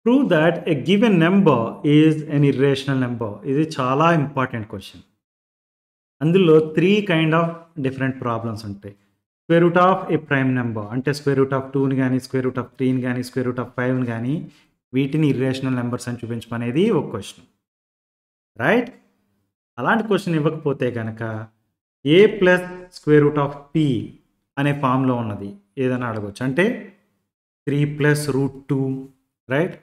Prove that a given number is an irrational number. ఇది చాలా important question. అందులో 3 kind of different problems ఉంటాయి. Square root of a prime number అంటే square root of 2ని కానీ square root of 3ని కానీ square root of 5ని కానీ వీటిని ఇర్రేషనల్ నెంబర్స్ అని చూపించమనేది ఒక క్వశ్చన్, రైట్? అలాంటి క్వశ్చన్ ఇవ్వకపోతే కనుక a plus square root of p అనే ఫామ్లో ఉన్నది ఏదైనా అడగవచ్చు. అంటే 3 plus root 2, right?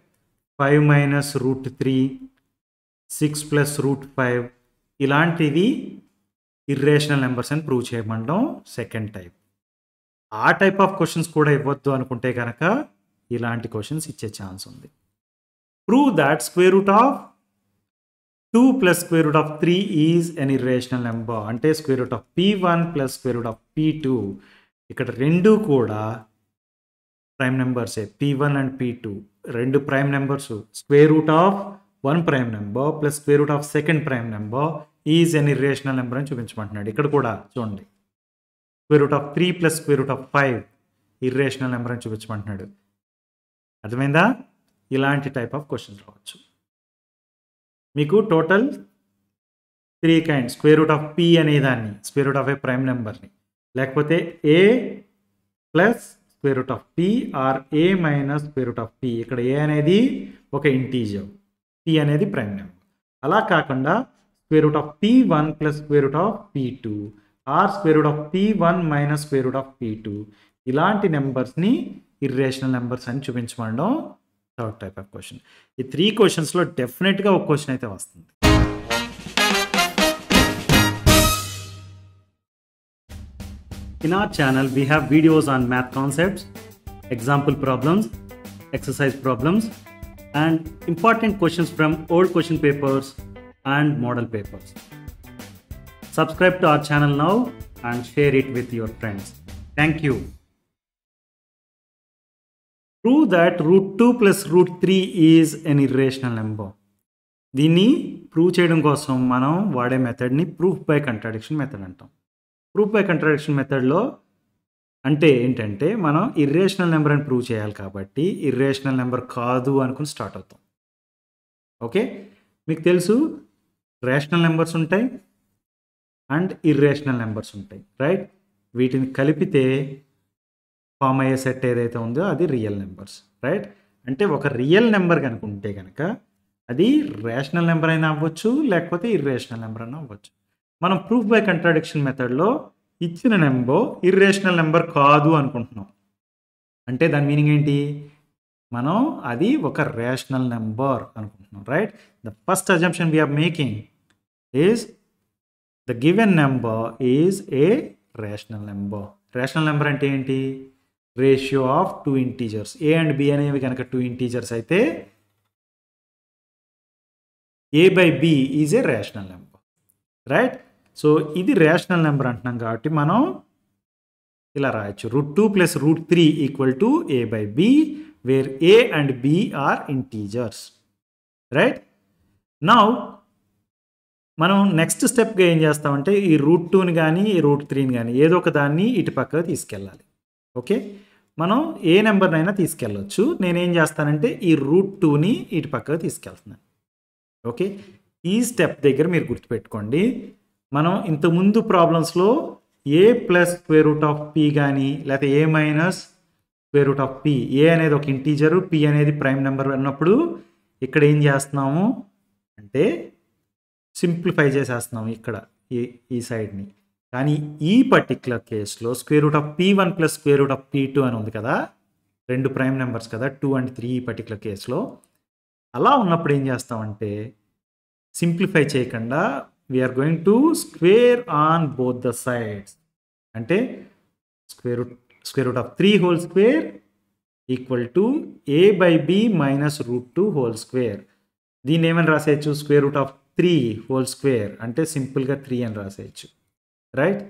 5 minus root 3, 6 plus root 5 ఇలాంటివి ఇర్రేషనల్ నెంబర్స్ అని ప్రూవ్ చేయమంటాం సెకండ్ టైప్. ఆ టైప్ ఆఫ్ క్వశ్చన్స్ కూడా ఇవ్వద్దు అనుకుంటే కనుక ఇలాంటి క్వశ్చన్స్ ఇచ్చే ఛాన్స్ ఉంది. Prove that square root of 2 plus square root of 3 is an irrational number. అంటే square root of p1 plus square root of p2 ఇక్కడ రెండు కూడా ప్రైమ్ నెంబర్సే. p1 అండ్ p2 రెండు prime numbers. Square root of 1 prime number plus square root of second prime number is an irrational number అని చూపించమంటున్నాడు. ఇక్కడ కూడా చూడండి, square root of 3 plus square root of 5 irrational number అని చూపించమంటున్నాడు. అర్థమైందా? ఇలాంటి టైప్ ఆఫ్ క్వశ్చన్స్ రావచ్చు. మీకు total 3 kind. Square root of p అనేదాన్ని square root of a prime నెంబర్ని, లేకపోతే a plus square root of p are a minus square root of p. ఇక్కడ a అనేది ఒక ఇంటీజర్, p అనేది ప్రైమ్ నెంబర్. అలా కాకుండా square root of p1 plus square root of p2 or square root of p1 minus square root of p2 ఇలాంటి నెంబర్స్ని irrational numbers అని చూపించమండం థర్డ్ టైప్ ఆఫ్ క్వశ్చన్. ఈ 3 క్వశ్చన్స్లో డెఫినెట్గా ఒక క్వశ్చన్ అయితే వస్తుంది. In our channel, we have videos on math concepts, example problems, exercise problems, and important questions from old question papers and model papers. Subscribe to our channel now and share it with your friends. Thank you. Prove that root 2 plus root 3 is an irrational number. దీన్ని prove చేయడం కోసం మనం వాడే మెథడ్ని proof by contradiction method అంటాం. Proof by contradiction మెథడ్లో అంటే ఏంటంటే మనం ఇర్రేషనల్ నెంబర్ అని ప్రూవ్ చేయాలి కాబట్టి ఇర్రేషనల్ నెంబర్ కాదు అనుకుని స్టార్ట్ అవుతాం. ఓకే, మీకు తెలుసు రేషనల్ నెంబర్స్ ఉంటాయి అండ్ ఇర్రేషనల్ నెంబర్స్ ఉంటాయి, రైట్? వీటిని కలిపితే ఫామ్ అయ్యే సెట్ ఏదైతే ఉందో అది రియల్ నెంబర్స్, రైట్? అంటే ఒక రియల్ నెంబర్ కనుక ఉంటే కనుక అది రేషనల్ నెంబర్ అయినా అవ్వచ్చు, లేకపోతే ఇర్రేషనల్ నెంబర్ అయినా అవ్వచ్చు. మనం ప్రూఫ్ బై కంట్రాడిక్షన్ మెథడ్లో ఇచ్చిన నెంబర్ ఇర్రేషనల్ నెంబర్ కాదు అనుకుంటున్నాం. అంటే దాని మీనింగ్ ఏంటి? మనం అది ఒక రేషనల్ నెంబర్ అనుకుంటున్నాం, right? The first assumption we are making is the given number is a rational number. Rational number అంటే ఏంటి? Ratio of 2 integers. A and b అనేవి కనుక 2 ఇంటీజర్స్ అయితే a by b is a rational number, right? So ఇది rational number అంటున్నాం కాబట్టి మనం ఇలా రాయొచ్చు. Root 2 plus root 3 equal to a by b where a and b are integers, right? Now మనం నెక్స్ట్ స్టెప్గా ఏం చేస్తామంటే ఈ రూట్ 2ని కానీ ఈ రూట్ 3ని కానీ ఏదో ఒక దాన్ని ఇటు పక్కకు తీసుకెళ్ళాలి. ఓకే, మనం ఏ నెంబర్నైనా తీసుకెళ్ళవచ్చు. నేనేం చేస్తానంటే ఈ రూట్ 2ని ఇటు పక్కకు తీసుకెళ్తున్నాను. ఓకే, ఈ స్టెప్ దగ్గర మీరు గుర్తుపెట్టుకోండి, మనం ఇంతకుముందు ప్రాబ్లమ్స్లో a plus square root of p కానీ లేకపోతే a minus square root of p, a అనేది ఒక ఇంటీజరు, పి అనేది ప్రైమ్ నెంబర్ అన్నప్పుడు ఇక్కడ ఏం చేస్తున్నాము అంటే సింప్లిఫై చేసేస్తున్నాము ఇక్కడ ఈ సైడ్ని. కానీ ఈ పర్టిక్యులర్ కేసులో square root of p1 plus square root of p2 అని ఉంది కదా, రెండు ప్రైమ్ నెంబర్స్ కదా 2 అండ్ 3. ఈ పర్టిక్యులర్ కేసులో అలా ఉన్నప్పుడు ఏం చేస్తామంటే సింప్లిఫై చేయకుండా we're going to square on both the sides. అంటే square root of 3 whole square equal to a by b minus root 2 whole square. దీన్ని ఏమని రాసేయచ్చు? Square root of 3 whole square అంటే సింపుల్గా 3 అని రాసేయచ్చు, right?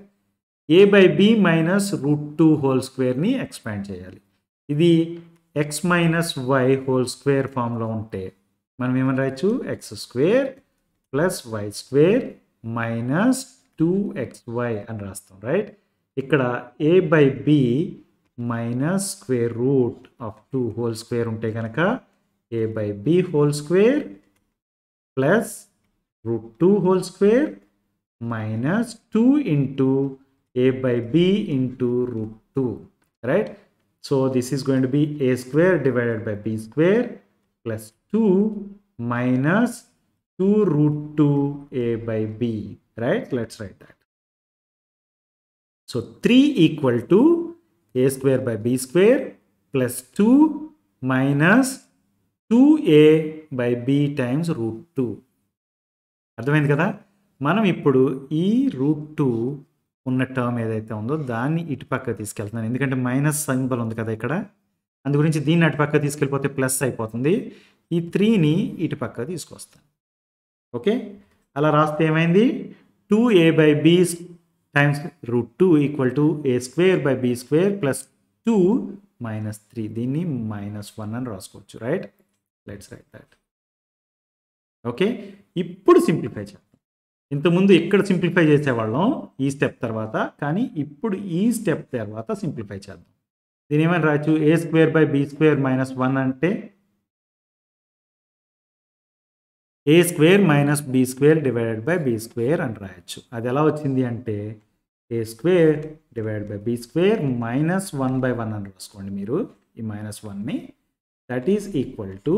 a by b minus root 2 whole స్క్వేర్ని expand చేయాలి. ఇది x minus y whole square ఫామ్లో ఉంటే మనం ఏమని రాయొచ్చు? X square plus y square minus 2xy అని రాస్తాం, రైట్? ఇక్కడ a by b minus square root of 2 whole square ఉంటే కనుక a by b whole square plus root 2 whole square minus 2 into a by b into root 2, right? So this is going to be a square divided by b square plus 2 minus 2 root 2 a by b, right? Let's write that. So 3 equal to a square by b square plus 2 minus 2a by b times root 2. అర్థమైంది కదా? మనం ఇప్పుడు ఈ route 2 ఉన్న term ఏదైతే ఉందో దాన్ని ఇటు పక్క తీసుకెళ్తున్నాను, ఎందుకంటే మైనస్ సింబల్ ఉంది కదా ఇక్కడ, అందు గురించి దీన్ని అటు పక్క తీసుకెళ్ళిపోతే ప్లస్ అయిపోతుంది. ఈ 3ని ఇటు పక్క తీసుకొస్తాను. ఓకే, అలా రాస్తే ఏమైంది? 2a by b times root 2 equal to a square by b square plus 2 minus 3. దీన్ని -1 అని రాసుకోవచ్చు, right? Let's write that. Okay, ఇప్పుడు సింప్లిఫై చేద్దాం. ఇంతకుముందు ఇక్కడ సింప్లిఫై చేసేవాళ్ళం ఈ స్టెప్ తర్వాత, కానీ ఇప్పుడు ఈ స్టెప్ తర్వాత సింప్లిఫై చేద్దాం. దీని ఏమైనా రాయొచ్చు? a square by b square minus 1 అంటే a square minus b square divided by b square అని రాయొచ్చు. అది ఎలా వచ్చింది అంటే a square divided by b square minus 1 by 1 అని రాసుకోండి మీరు ఈ -1ని. దట్ ఈస్ ఈక్వల్ టు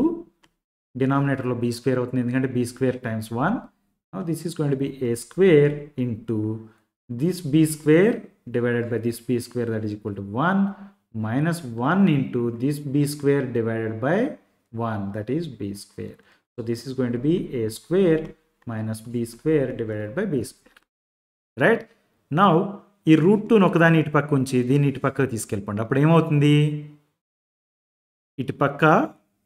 డినామినేటర్లో b square అవుతుంది, ఎందుకంటే b square times 1. Now this is going to be a square into this b square divided by this b square, that is equal to 1, minus 1 into this b square divided by 1, that is b square. So this is going to be a square minus b square divided by b square, right? Now ఈ route 2 ఒకదాన్ని ఇటు పక్క ఉంచి దీన్ని ఇటు పక్కకు తీసుకెళ్ళిపోండి. అప్పుడు ఏమవుతుంది? ఇటు పక్క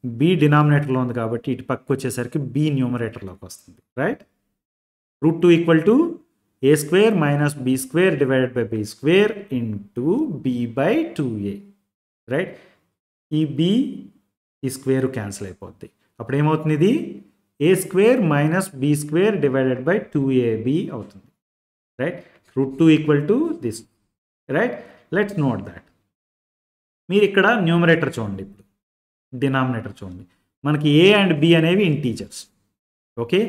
b డినామినేటర్లో ఉంది కాబట్టి ఇటు పక్క వచ్చేసరికి b న్యూమరేటర్లోకి వస్తుంది, right? root 2 equal to a square minus b square divided by b square into b by 2a, right? ఈ b ఈ స్క్వేర్ క్యాన్సిల్ అయిపోద్ది. అప్పుడు ఏమవుతుంది? ఇది a square minus b square divided by 2ab అవుతుంది, right? root 2 equal to this, right? Let's note that. మీరు ఇక్కడ numerator చూడండి, ఇప్పుడు డినామినేటర్ చూడండి. మనకి a అండ్ b అనేవి ఇంటీజర్స్. ఓకే,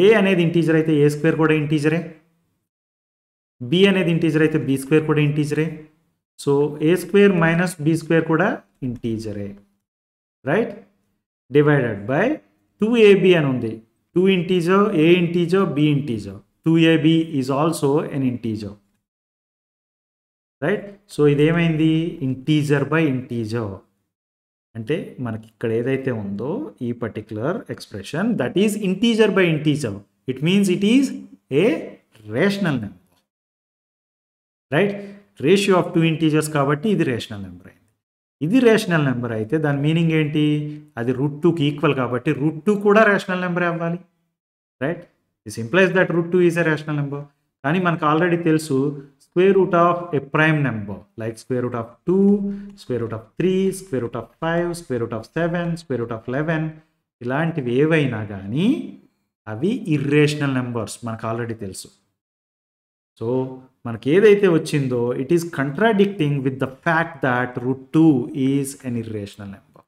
a అనేది ఇంటీజర్ అయితే a స్క్వేర్ కూడా ఇంటీజరే, b అనేది ఇంటీజర్ అయితే b స్క్వేర్ కూడా ఇంటీజరే. So a square minus b square కూడా ఇంటీజరే, రైట్? డివైడెడ్ బై 2ab అని ఉంది. 2 integer, a integer, b integer. 2ab is also an integer, right? So ఇదేమైంది? Integer by integer. అంటే మనకి ఇక్కడ ఏదైతే ఉందో ఈ particular expression, that is integer by integer. It means it is a rational number, right? Ratio of 2 integers కాబట్టి ఇది rational number అయింది. ఇది రేషనల్ నెంబర్ అయితే దాని మీనింగ్ ఏంటి? అది రూట్ 2కి ఈక్వల్ కాబట్టి రూట్ 2 కూడా రేషనల్ నెంబర్ అవ్వాలి, right? This implies that root 2 is a rational number. కానీ మనకు ఆల్రెడీ తెలుసు square root of a prime number like square root of 2, square root of 3, square root of 5, square root of 7, square root of 11, ఇలాంటివి ఏవైనా కానీ అవి irrational numbers మనకు already తెలుసు. So మనకి ఏదైతే వచ్చిందో it is contradicting with the fact that root 2 is an irrational number.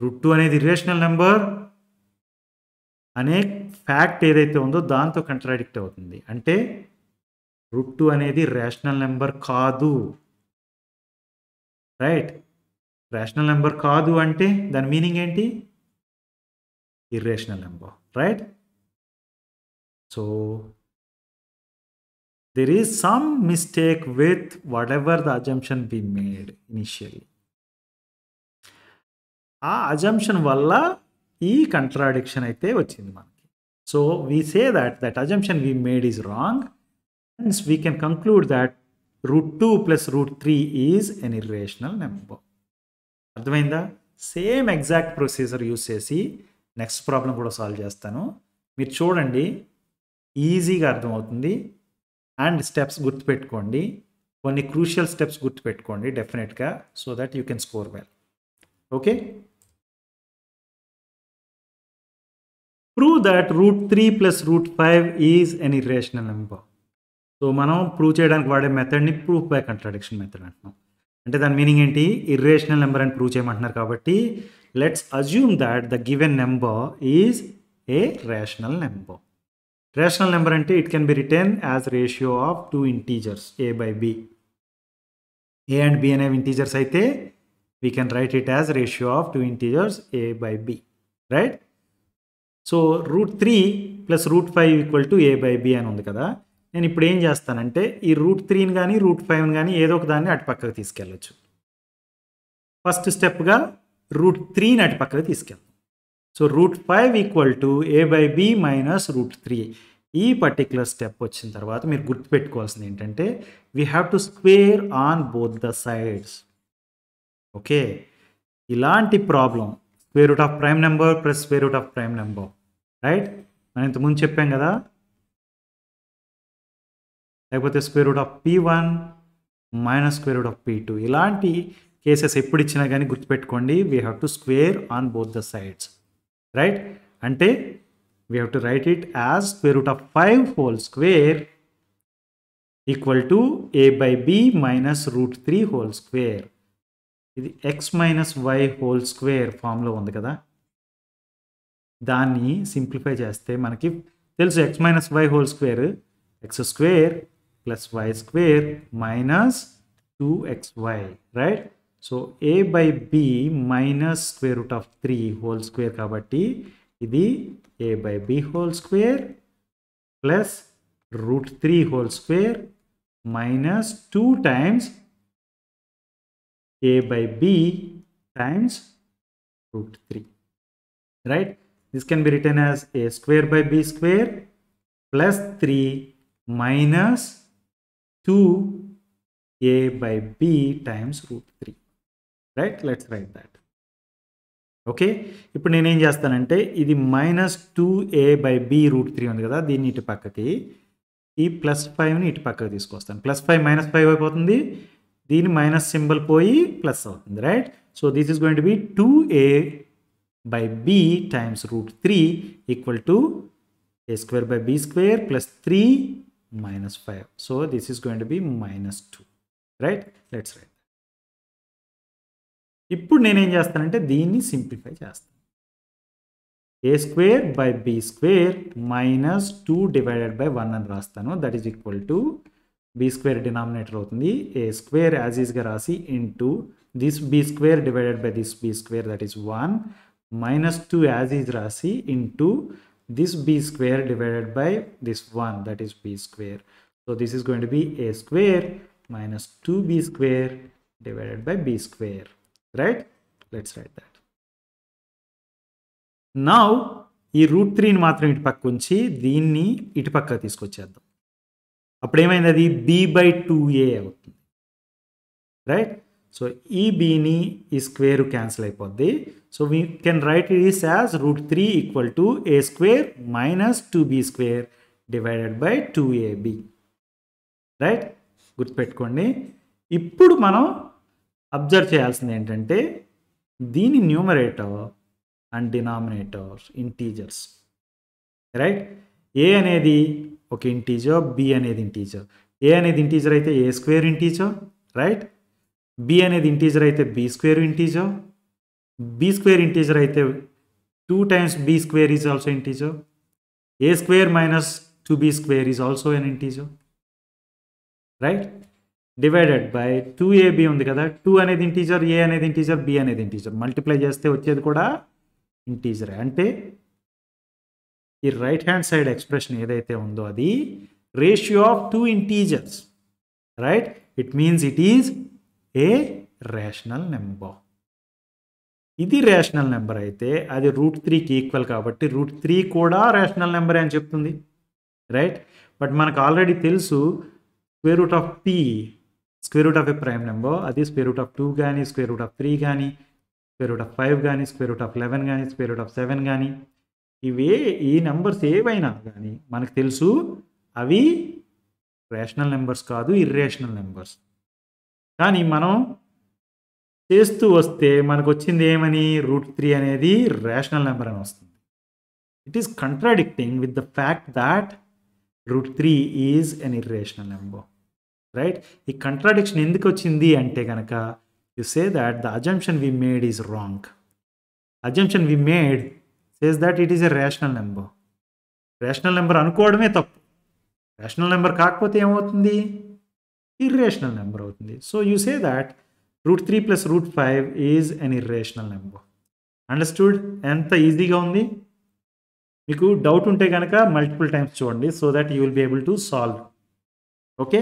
Root 2 అనేది ఇర్రేషనల్ నెంబర్ అనే ఫ్యాక్ట్ ఏదైతే ఉందో దాంతో కంట్రాడిక్ట్ అవుతుంది. అంటే రూట్ 2 అనేది రేషనల్ నెంబర్ కాదు, రైట్? రేషనల్ నెంబర్ కాదు అంటే దాని మీనింగ్ ఏంటి? Irrational number, right? So there is some mistake with whatever the assumption we made initially. ఆ assumption వల్ల ఈ కంట్రాడిక్షన్ అయితే వచ్చింది మనకి. So we say that assumption we made is wrong. Hence we can conclude that root 2 plus root 3 is an irrational number. అర్థమైందా? Same exact procedure use చేసి next problem కూడా solve చేస్తాను. మీరు చూడండి, ఈజీగా అర్థమవుతుంది. అండ్ స్టెప్స్ గుర్తుపెట్టుకోండి, కొన్ని క్రూషియల్ స్టెప్స్ గుర్తుపెట్టుకోండి డెఫినెట్గా, so that you can score well. Okay, prove that root 3 plus root 5 is an irrational number. So మనం ప్రూవ్ చేయడానికి వాడే మెథడ్ని ప్రూఫ్ బై కంట్రాడిక్షన్ మెథడ్ అంటున్నాం. అంటే దాని మీనింగ్ ఏంటి? ఇర్రేషనల్ నెంబర్ అని ప్రూవ్ చేయమంటున్నారు కాబట్టి let's assume that the given number is a rational number. Rational number ante it can be written as ratio of two integers a by b. A and b అనేవి integers అయితే we can write it as ratio of two integers a by b, right? So √3 + √5 = a by b అని ఉంది కదా. నేను ఇప్పుడు ఏం చేస్తానంటే ఈ √3ని కానీ √5ని కానీ ఏదో ఒక దాన్ని అటు పక్కకు తీసుకెళ్ళచ్చు. ఫస్ట్ స్టెప్గా √3ని అటు పక్కకు తీసుకెళ్తాం. So √5 = a by b minus √3. ఈ పర్టిక్యులర్ స్టెప్ వచ్చిన తర్వాత మీరు గుర్తుపెట్టుకోవాల్సింది ఏంటంటే we have to square on both the sides. Okay, ఇలాంటి problem square root of prime number plus square root of prime number, right? మనం ఇంతకుముందు చెప్పాం కదా. లేకపోతే square root of p1 minus square root of p2. ఇలాంటి cases ఎప్పుడు ఇచ్చినా కానీ గుర్తుపెట్టుకోండి we have to square on both the sides, right? అంటే we have to write it as square root of 5 whole square equal to a by b minus √3 whole square. ఇది x minus y whole square ఫామ్లో ఉంది కదా. దాన్ని simplify చేస్తే మనకి తెలుసు x minus y whole square x square plus y square minus 2xy, right? So a by b minus square root of 3 whole square కాబట్టి ఇది a by b whole square plus √3 whole square minus 2 times a by b times √3, right? This can be written as a square by b square plus 3 minus 2a by b times √3, right? Let's write that. Okay, ఇప్పుడు నేనేం చేస్తానంటే ఇది minus 2a by b √3 ఉంది కదా, దీన్ని ఇటు పక్కకి ఈ +5ని ఇటు పక్కకి తీసుకొస్తాను. +5 -5 అయిపోతుంది, దీని మైనస్ సింబల్ పోయి ప్లస్ అవుతుంది, right? So this is going to be 2a by b times √3 equal to a square by b square plus 3 minus 5. So this is going to be -2, right? Let's write. ఇప్పుడు నేనేం చేస్తానంటే దీన్ని simplify చేస్తాను. a square by b square minus 2 divided by 1 అని రాస్తాను. That is equal to b square denominator అవుతుంది, a square as ఈస్గా రాసి into this b square divided by this b square that is 1 minus 2 as is rasi into this b square divided by this 1 that is b square. So this is going to be a square minus 2b square divided by b square, right? Let's write that. Now ఈ √3ని మాత్రం ఇటు పక్క ఉంచి దీన్ని ఇటు పక్క తీసుకొచ్చేద్దాం. అప్పుడు ఏమైంది, అది b/2a అవుతుంది, రైట్? సో ఈ bని ఈ స్క్వేర్ క్యాన్సిల్ అయిపోద్ది. So we can write it as √3 equal to a square minus 2b square divided by 2ab, right? గుర్తుపెట్టుకోండి. ఇప్పుడు మనం అబ్జర్వ్ చేయాల్సింది ఏంటంటే దీని numerator and denominator integers, right? a అనేది ఒక ఇంటీజర్, b అనేది ఇంటీజర్. a అనేది ఇంటీజర్ అయితే a square integer, right? b అనేది ఇంటీజర్ అయితే b square integer, b square integer అయితే 2 times b square is also integer, a square minus 2b square is also an integer, right? Divided by 2ab ఉంది కదా, 2 అనేది integer, a అనేది integer, b అనేది integer. Multiply చేస్తే వచ్చేది కూడా integer. అంటే ఈ రైట్ హ్యాండ్ సైడ్ ఎక్స్ప్రెషన్ ఏదైతే ఉందో అది ratio of 2 integers, right? It means it is a rational number. ఇది రేషనల్ నెంబర్ అయితే అది √3కి ఈక్వల్ కాబట్టి √3 కూడా రేషనల్ నెంబరే అని చెప్తుంది, రైట్? బట్ మనకు ఆల్రెడీ తెలుసు square root of p square root of a prime number, అది స్క్వేర్ రూట్ ఆఫ్ 2 కానీ స్క్వేర్ రూట్ ఆఫ్ 3 కానీ స్క్వేర్ రూట్ ఆఫ్ 5 కానీ స్క్వేర్ రూట్ ఆఫ్ 11 కానీ స్క్వేర్ రూట్ ఆఫ్ 7 కానీ ఈ నెంబర్స్ ఏవైనా కానీ మనకు తెలుసు అవి రేషనల్ నెంబర్స్ కాదు, ఇర్రేషనల్ నెంబర్స్. కానీ మనం చేస్తూ వస్తే మనకు వచ్చింది ఏమని, √3 అనేది రేషనల్ నెంబర్ అని వస్తుంది. It is contradicting with the fact that √3 is an irrational number, right? ఈ కంట్రాడిక్షన్ ఎందుకు వచ్చింది అంటే కనుక you say that the assumption we made is wrong. Assumption we made says that it is a rational number. Rational number అనుకోవడమే తప్పు. Rational number కాకపోతే ఏమవుతుంది? Irrational number అవుతుంది. So you say that √3 + √5 is an irrational number. Understood? ఎంత ఈజీగా ఉంది. మీకు doubt ఉంటే కనుక మల్టిపుల్ టైమ్స్ చూడండి so that you will be able to solve. Okay.